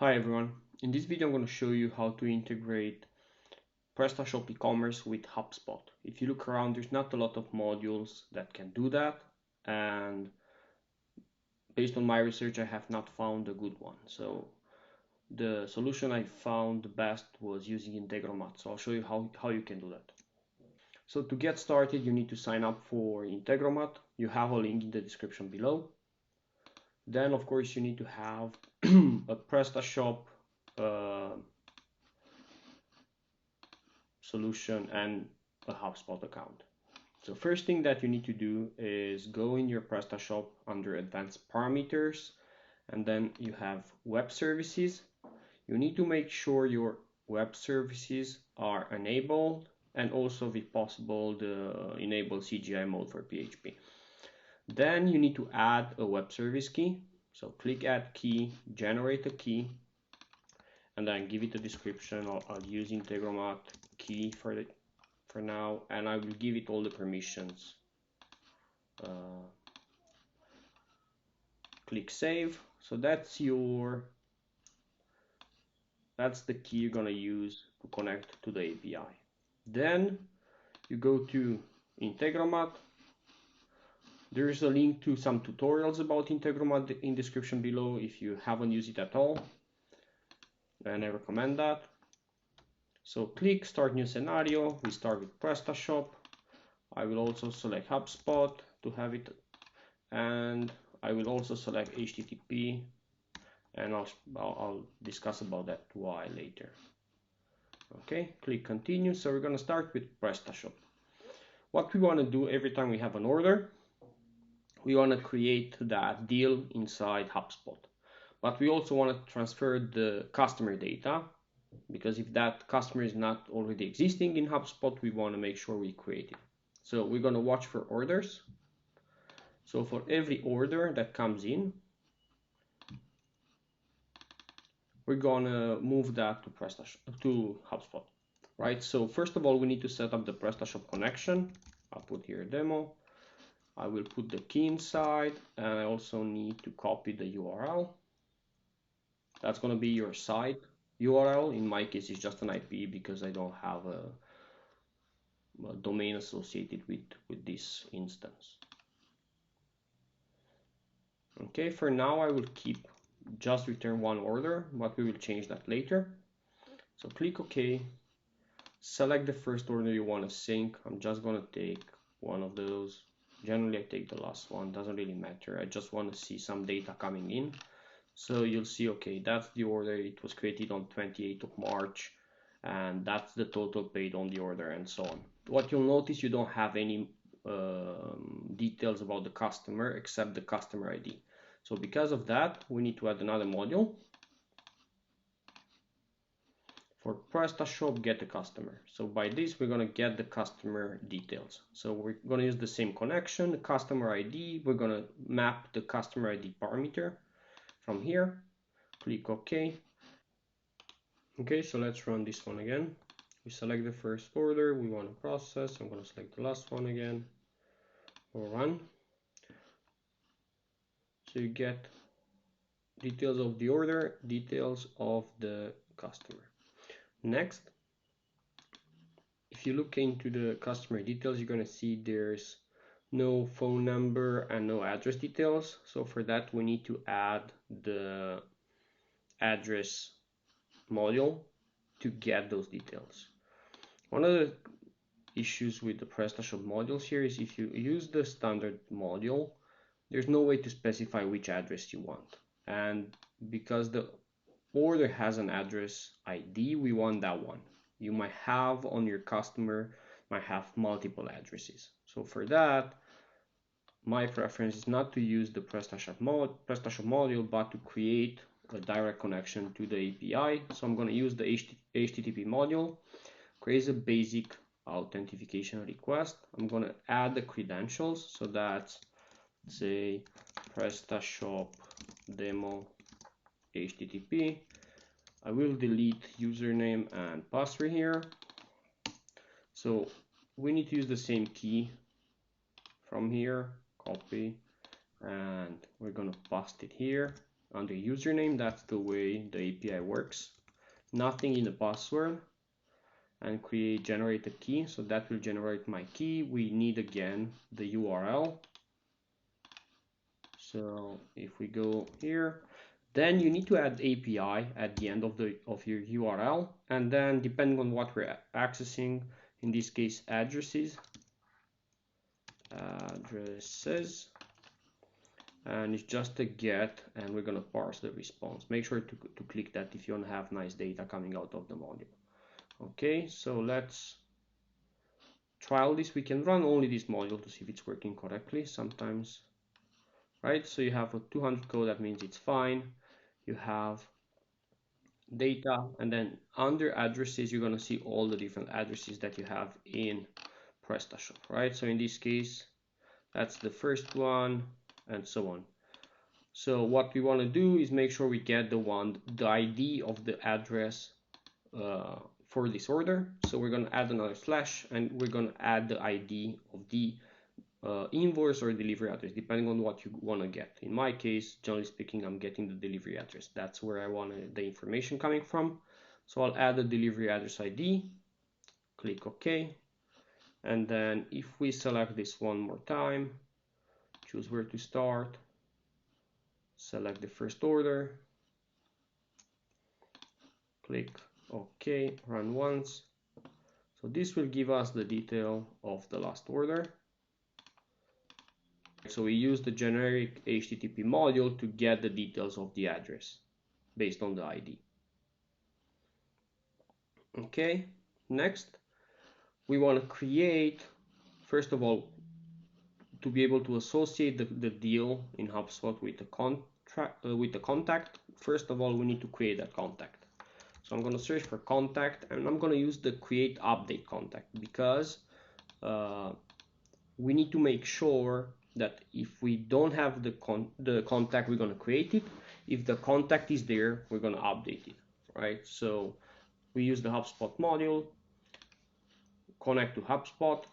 Hi everyone, in this video I'm going to show you how to integrate Prestashop e-commerce with Hubspot. If you look around, there's not a lot of modules that can do that, and based on my research I have not found a good one. So the solution I found the best was using Integromat, so I'll show you how you can do that. So to get started you need to sign up for Integromat. You have a link in the description below. Then of course you need to have a Prestashop solution and a HubSpot account. So first thing that you need to do is go in your Prestashop under advanced parameters, and then you have web services. You need to make sure your web services are enabled, and also if possible the enable CGI mode for PHP. Then you need to add a web service key. So click add key, generate a key, and then give it a description. I'll use Integromat key for now, and I will give it all the permissions. Click save. So that's the key you're gonna use to connect to the API. Then you go to Integromat. There's a link to some tutorials about Integromat in description below if you haven't used it at all, and I recommend that. So click start new scenario. We start with Prestashop. I will also select HubSpot to have it, and I will also select HTTP, and I'll discuss about that why later. Okay, click continue. So we're going to start with Prestashop. What we want to do every time we have an order, we want to create that deal inside HubSpot, but we also want to transfer the customer data, because if that customer is not already existing in HubSpot, we want to make sure we create it. So we're going to watch for orders. So for every order that comes in, we're gonna move that to HubSpot, right? So first of all, we need to set up the Prestashop connection. I'll put here demo. I will put the key inside, and I also need to copy the URL. That's gonna be your site URL. In my case, it's just an IP because I don't have a domain associated with this instance. Okay, for now I will keep just return one order, but we will change that later. So click OK, select the first order you want to sync. I'm just going to take one of those. Generally I take the last one, doesn't really matter. I just want to see some data coming in. So you'll see, okay, that's the order. It was created on 28th of March, and that's the total paid on the order, and so on. What you'll notice, you don't have any details about the customer except the customer ID. So because of that, we need to add another module for Prestashop get a customer. So by this, we're going to get the customer details. So we're going to use the same connection, the customer ID. We're going to map the customer ID parameter from here. Click OK. Okay, so let's run this one again. We select the first order we want to process. I'm going to select the last one again. We'll run. So you get details of the order, details of the customer. Next, if you look into the customer details, you're going to see there's no phone number and no address details. So for that, we need to add the address module to get those details. One of the issues with the Prestashop modules here is if you use the standard module, there's no way to specify which address you want. And because the order has an address ID, we want that one. You might have on your customer, might have multiple addresses. So for that, my preference is not to use the Prestashop module, but to create a direct connection to the API. So I'm going to use the HTTP module, create a basic authentication request. I'm going to add the credentials. So that's, say, Prestashop demo HTTP. I will delete username and password here. So we need to use the same key from here, copy, and we're going to paste it here. under username. That's the way the API works. Nothing in the password, and create generate a key. So that will generate my key. We need again the URL. So if we go here, then you need to add API at the end of your URL, and then depending on what we're accessing, in this case addresses, and it's just a get, and we're gonna parse the response. Make sure to click that if you want to have nice data coming out of the module. Okay, so let's trial this. We can run only this module to see if it's working correctly. Sometimes, right? So you have a 200 code, that means it's fine. You have data, and then under addresses, you're gonna see all the different addresses that you have in Prestashop, right? So in this case, that's the first one, and so on. So what we want to do is make sure we get the ID of the address for this order. So we're going to add another slash, and we're going to add the ID of the invoice or delivery address, depending on what you want to get. In my case, generally speaking, I'm getting the delivery address. That's where I want the information coming from. So I'll add the delivery address ID, click OK. And then if we select this one more time, choose where to start, select the first order, click OK, run once. So this will give us the detail of the last order. So we use the generic HTTP module to get the details of the address based on the ID. Okay, next we want to create, first of all, to be able to associate the deal in HubSpot with the contact. First of all, we need to create that contact. So I'm going to search for contact, and I'm going to use the create update contact, because we need to make sure that if we don't have the contact, we're going to create it. If the contact is there, we're going to update it, right? So we use the HubSpot module, connect to HubSpot.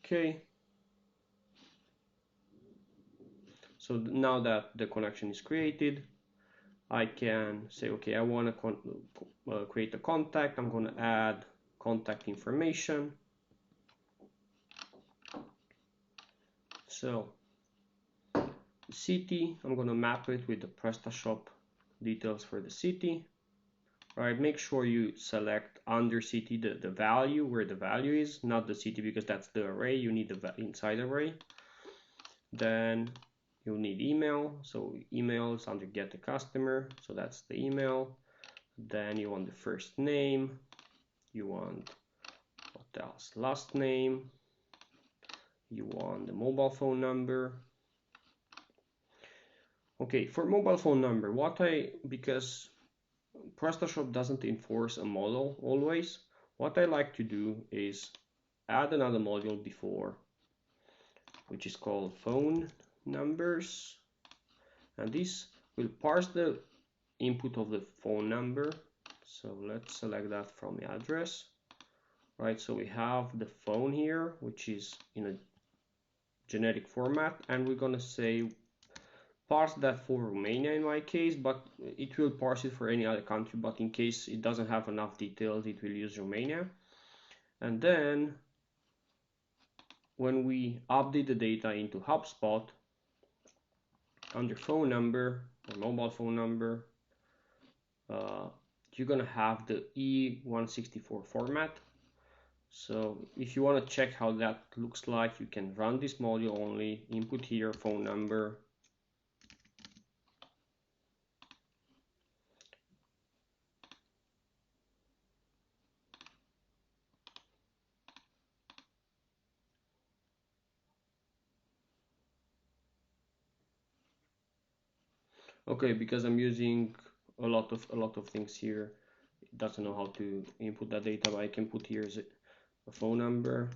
Okay. So now that the connection is created, I can say, okay, I want to create a contact. I'm going to add contact information. So city, I'm going to map it with the Prestashop details for the city. All right, make sure you select under city the value, where the value is, not the city, because that's the array. You need the inside array. Then you'll need email. So email is under get the customer. So that's the email. Then you want the first name. You want, what else? Last name. You want the mobile phone number. Okay, for mobile phone number, because Prestashop doesn't enforce a model always, what I like to do is add another module before, which is called phone numbers, and this will parse the input of the phone number. So let's select that from the address, right? So we have the phone here, which is in a generic format, and we're gonna say parse that for Romania in my case, but it will parse it for any other country, but in case it doesn't have enough details, it will use Romania. And then when we update the data into HubSpot, under phone number or mobile phone number, you're gonna have the E164 format. So if you want to check how that looks like, you can run this module only, input here phone number, okay, because I'm using a lot of things here, it doesn't know how to input that data, but I can put here a phone number.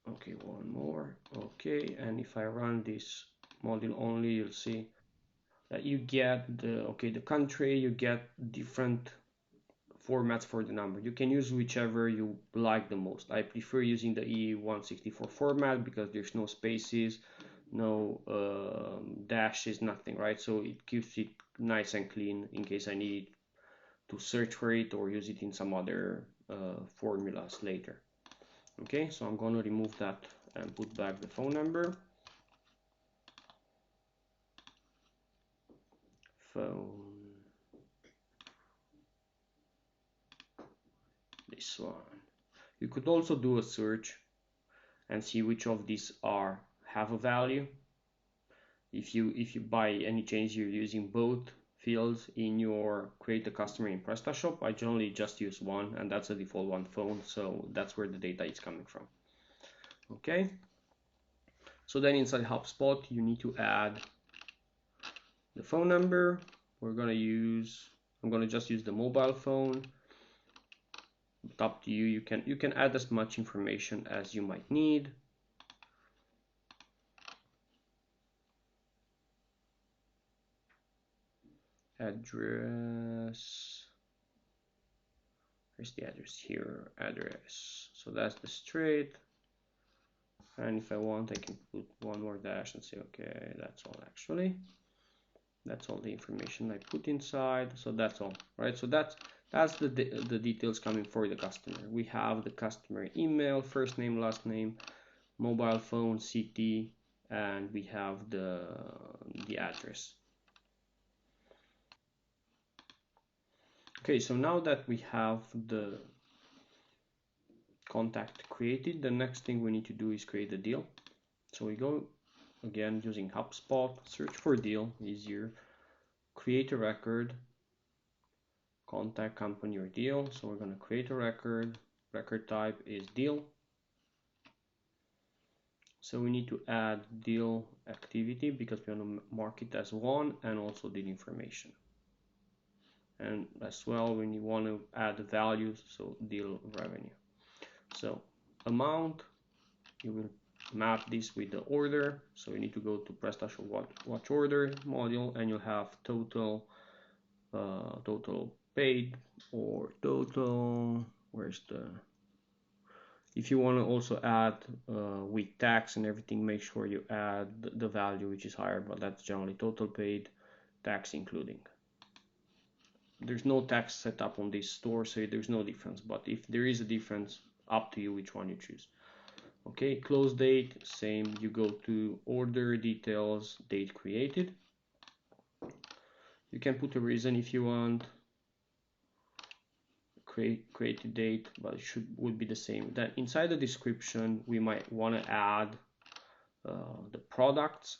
Okay, one more. Okay, and if I run this module only, you'll see you get the country, you get different formats for the number. You can use whichever you like the most. I prefer using the E164 format because there's no spaces, no dashes, nothing, right? So it keeps it nice and clean in case I need to search for it or use it in some other formulas later. Okay, so I'm going to remove that and put back the phone number. Phone, this one. You could also do a search and see which of these have a value. If you by any chance you're using both fields in your create a customer in Prestashop, I generally just use one, and that's a default one, phone, so that's where the data is coming from. Okay, so then inside HubSpot you need to add the phone number. I'm gonna just use the mobile phone. It's up to you. You can add as much information as you might need. Address. Where's the address here? Address. So that's the street. And if I want, I can put one more dash and say, okay, that's all actually. That's all the information I put inside. So that's all, right? So that's the details coming for the customer. We have the customer email, first name, last name, mobile phone, city, and we have the address. Okay, so now that we have the contact created, the next thing we need to do is create a deal. So we go again using HubSpot, search for deal, easier, create a record, contact company or deal. So we're going to create a record type is deal. So we need to add deal activity because we want to mark it as one and also deal information. And as well, when you want to add the values, so deal revenue. So amount, you will map this with the order. So you need to go to Prestashop watch order module, and you'll have total paid or total. Where's the? If you want to also add with tax and everything, make sure you add the value which is higher, but that's generally total paid, tax including. There's no tax set up on this store, so there's no difference, but if there is a difference, up to you which one you choose. Okay, close date, same, you go to order details, date created. You can put a reason if you want, created date, but it would be the same. Then inside the description, we might want to add the products.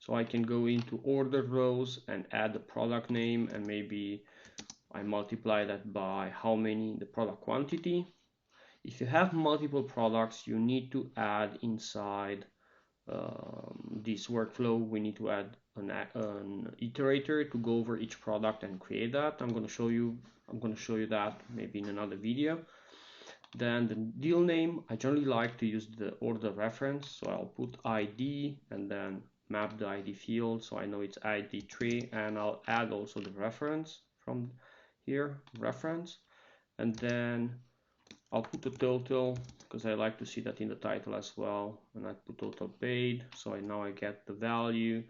So I can go into order rows and add the product name, and maybe I multiply that by how many, the product quantity. If you have multiple products, you need to add inside this workflow, we need to add an iterator to go over each product and create that. I'm going to show you that maybe in another video. Then the deal name, I generally like to use the order reference, so I'll put ID and then map the ID field so I know it's ID3, and I'll add also the reference from here, reference, and then I'll put the total because I like to see that in the title as well, and I put total paid, so now I get the value.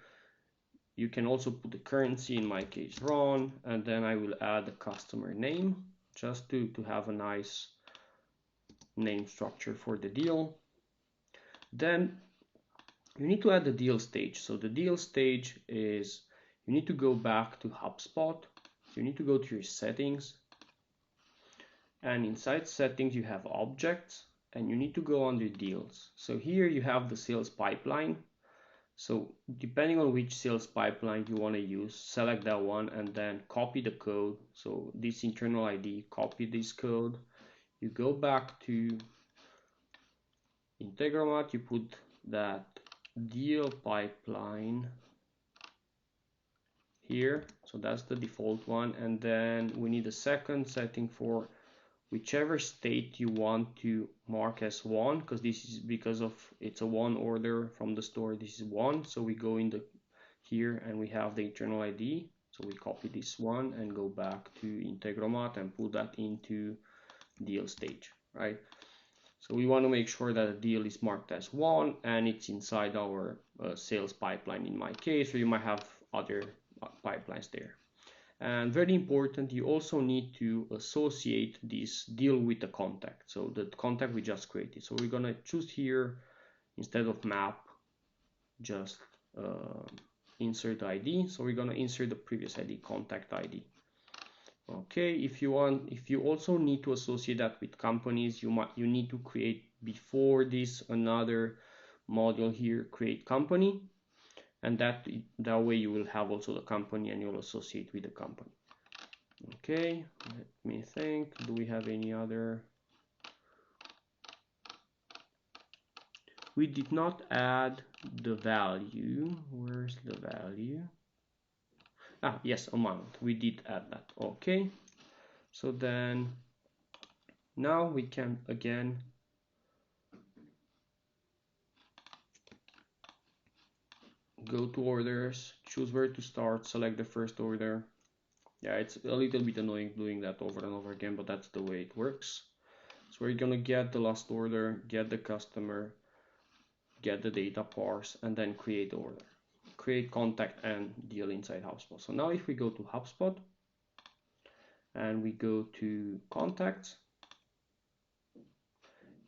You can also put the currency, in my case RON, and then I will add the customer name just to have a nice name structure for the deal. Then you need to add the deal stage. So the deal stage is you need to go back to HubSpot. So you need to go to your settings, and inside settings you have objects, and you need to go under deals. So here you have the sales pipeline. So depending on which sales pipeline you want to use, select that one and then copy the code. So this internal ID, copy this code. You go back to Integromat, you put that deal pipeline here. So that's the default one. And then we need a second setting for whichever state you want to mark as one, because this is because of it's a one order from the store. This is one. So we go in the here, and we have the internal ID. So we copy this one and go back to Integromat and put that into deal stage, right? So we want to make sure that a deal is marked as one and it's inside our sales pipeline in my case, or you might have other pipelines there. And very important, you also need to associate this deal with the contact. So the contact we just created. So we're gonna choose here, instead of map, just insert ID. So we're gonna insert the previous ID, contact ID. Okay, if you also need to associate that with companies, you need to create before this another module here, create company, and that way you will have also the company and you'll associate with the company. Okay, let me think, do we have any other? We did not add the value. Where's the value? Yes, amount, we did add that. Okay, so then now we can again go to orders, choose where to start, select the first order. Yeah, it's a little bit annoying doing that over and over again, but that's the way it works. So we're gonna get the last order, get the customer, get the data parse, and then create order, create contact and deal inside HubSpot. So now if we go to HubSpot and we go to contacts,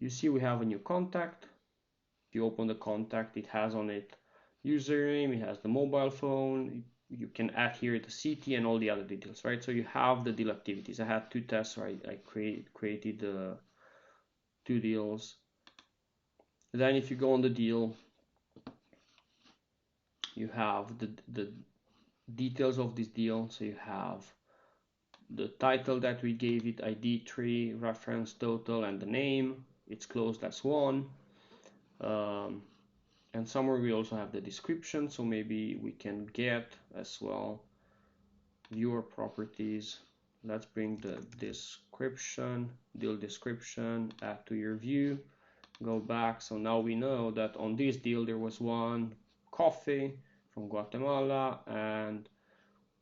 you see we have a new contact. If you open the contact, it has on it username, it has the mobile phone, you can add here the city and all the other details, right? So you have the deal activities. I had 2 tests, right? I created 2 deals. Then if you go on the deal, you have the details of this deal. So you have the title that we gave it, ID 3, reference, total, and the name. It's closed as 1. And somewhere we also have the description, so maybe we can get as well viewer properties. Let's bring the description, deal description, add to your view, go back. So now we know that on this deal there was one coffee from Guatemala, and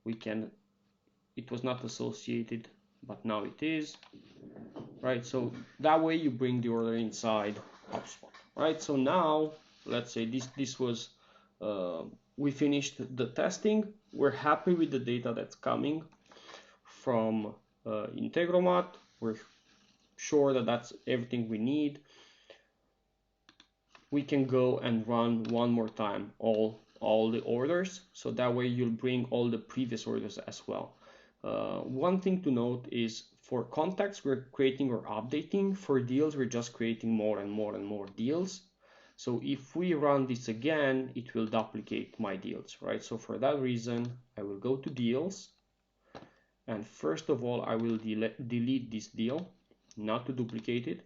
it was not associated, but now it is, right? So that way you bring the order inside HubSpot, right? So now let's say this was we finished the testing. We're happy with the data that's coming from Integromat. We're sure that that's everything we need. We can go and run one more time all the orders, so that way you'll bring all the previous orders as well. One thing to note is for contacts we're creating or updating. For deals we're just creating more and more and more deals. So if we run this again, it will duplicate my deals, right? So for that reason, I will go to deals. And first of all, I will delete this deal, not to duplicate it.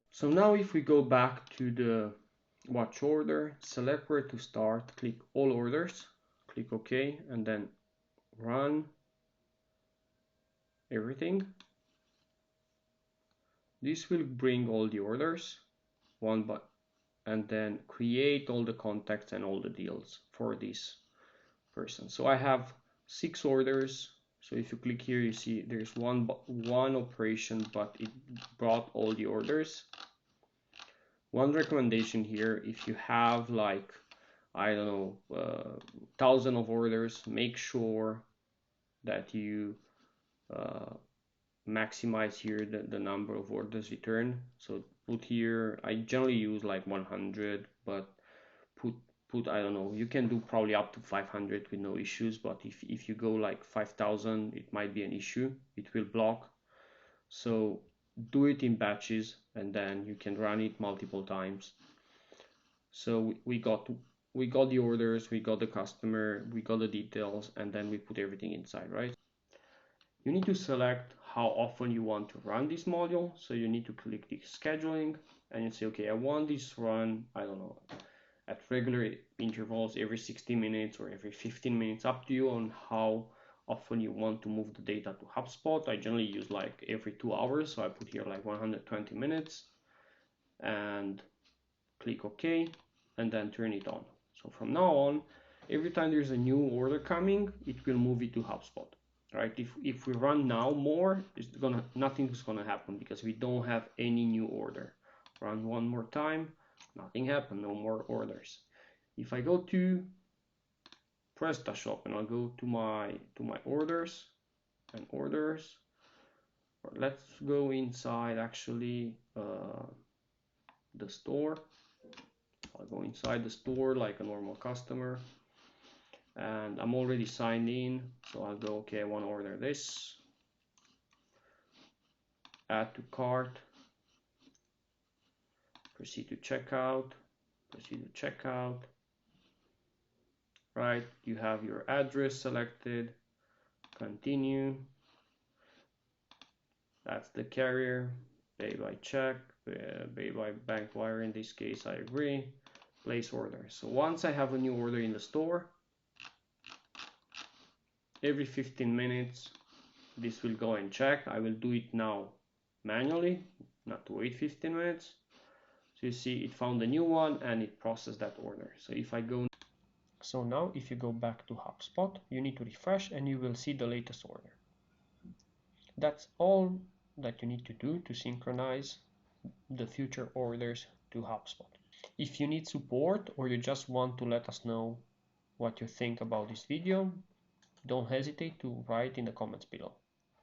So now if we go back to the watch order, select where to start, click all orders, click OK, and then run everything. This will bring all the orders one by, and then create all the contacts and all the deals for this person. So I have 6 orders. So if you click here, you see there's one operation, but it brought all the orders. One recommendation here, if you have like, I don't know, 1,000 of orders, make sure that you maximize here the number of orders returned. So put here, I generally use like 100, but put I don't know, you can do probably up to 500 with no issues, but if you go like 5,000, it might be an issue, it will block. So do it in batches and then you can run it multiple times. So we got the orders, we got the customer, we got the details, and then we put everything inside, right? You need to select how often you want to run this module. So you need to click the scheduling and you say, okay, I want this run, I don't know, at regular intervals every 60 minutes or every 15 minutes, up to you on how often you want to move the data to HubSpot. I generally use like every 2 hours, so I put here like 120 minutes and click OK and then turn it on. So from now on, every time there's a new order coming, it will move it to HubSpot, right? If we run now more, nothing's gonna happen because we don't have any new order. Run one more time, nothing happened, no more orders. If I go to Prestashop and I'll go to my orders and orders, or let's go inside actually the store. I'll go inside the store like a normal customer, and I'm already signed in, so I'll go, okay, I want to order this, add to cart, proceed to checkout, right? You have your address selected, continue, that's the carrier, pay by check, pay by bank wire in this case, I agree, place order. So once I have a new order in the store, every 15 minutes this will go and check. I will do it now manually, not to wait 15 minutes. So you see it found a new one and it processed that order. So if I go, so now if you go back to HubSpot, you need to refresh and you will see the latest order. That's all that you need to do to synchronize the future orders to HubSpot. If you need support or you just want to let us know what you think about this video, don't hesitate to write in the comments below.